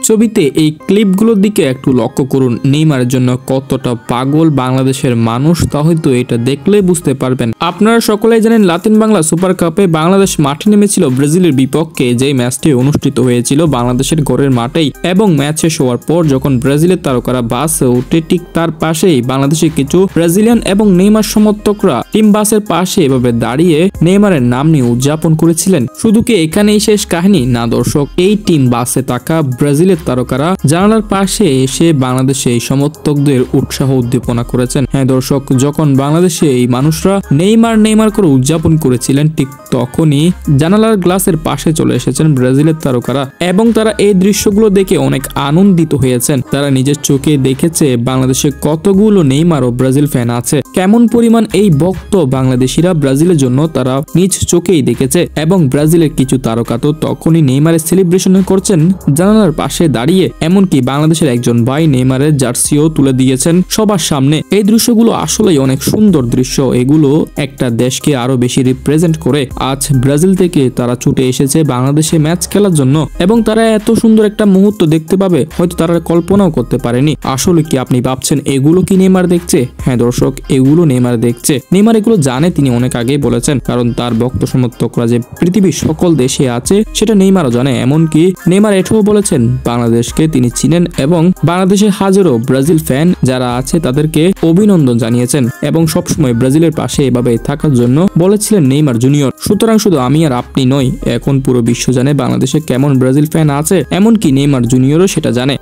ছবিতে এই ক্লিপগুলোর দিকে একটু লক্ষ্য করুন। নেইমারের জন্য কতটা পাগল বাংলাদেশের মানুষ তা হয়তো এটা দেখলে বুঝতে পারবেন। আপনারা সকলেই জানেন লাতিন বাংলা সুপার কাপে বাংলাদেশ মাঠে নেমেছিল ব্রাজিলের বিপক্ষে, যেই ম্যাচটি অনুষ্ঠিত হয়েছিল বাংলাদেশের ঘরের মাঠেই। এবং ম্যাচ শেষ হওয়ার পর যখন ব্রাজিলের তারকারা বাসে উঠে ঠিক তার পাশেই বাংলাদেশের কিছু ব্রাজিলিয়ান এবং নেইমার সমর্থকরা টিম বাসের পাশে এভাবে দাঁড়িয়ে নেইমারের নাম নিয়ে উদযাপন করেছিলেন। শুধু কি এখানেই শেষ কাহিনী? না দর্শক, এই টিম বাসে থাকা ব্রাজিলের তারকারা জানালার পাশে এসে বাংলাদেশে এই সমর্থকদের উৎসাহ উদ্দীপনা করেছেন। হ্যাঁ দর্শক, যখন বাংলাদেশে এই মানুষরা নেইমার নেইমার করে উদযাপন করেছিলেন ঠিক তখনই জানালার গ্লাসের পাশে চলে এসেছেন ব্রাজিলের তারকারা এবং তারা এই দৃশ্যগুলো দেখে অনেক আনন্দিত হয়েছেন। তারা নিজের চোখে দেখেছে বাংলাদেশে কতগুলো নেইমার ও ব্রাজিল ফ্যান আছে, কেমন পরিমাণ এই ভক্ত বাংলাদেশিরা ব্রাজিলের জন্য তারা নিজ চোখেই দেখেছে। এবং ব্রাজিলের কিছু তারকা তো তখনই নেইমারের সেলিব্রেশন করছেন জানালার পাশে দাঁড়িয়ে। এমনকি বাংলাদেশের একজন ভাই নেইমারের জার্সিও তুলে দিয়েছেন সবার সামনে। এই দৃশ্যগুলো আসলেই অনেক সুন্দর দৃশ্য। এগুলো একটা দেশকে আরো বেশি রিপ্রেজেন্ট করে। আজ ব্রাজিল থেকে তারা ছুটে এসেছে বাংলাদেশে ম্যাচ খেলার জন্য এবং তারা এত সুন্দর একটা মুহূর্ত দেখতে পাবে হয়তো তারা কল্পনাও করতে পারেনি। আসলে কি আপনি ভাবছেন এগুলো কি নেইমার দেখছে? হ্যাঁ দর্শক, এগুলো নেইমার দেখছে। নেইমার এগুলো জানে, তিনি অনেক আগেই বলেছেন, কারণ তার ভক্ত সমর্থকরা যে পৃথিবীর সকল দেশে আছে সেটা নেইমারও জানে। এমনকি নেইমার এটাও বলেছেন বাংলাদেশকে তিনি চিনেন এবং বাংলাদেশে হাজারো ব্রাজিল ফ্যান যারা আছে তাদেরকে অভিনন্দন জানিয়েছেন এবং সবসময় ব্রাজিলের পাশে এভাবে থাকার জন্য বলেছিলেন নেইমার জুনিয়র। সুতরাং শুধু আমি আর আপনি নয়, এখন পুরো বিশ্ব জানে বাংলাদেশে কেমন ব্রাজিল ফ্যান আছে, এমনকি নেইমার জুনিয়রও সেটা জানে।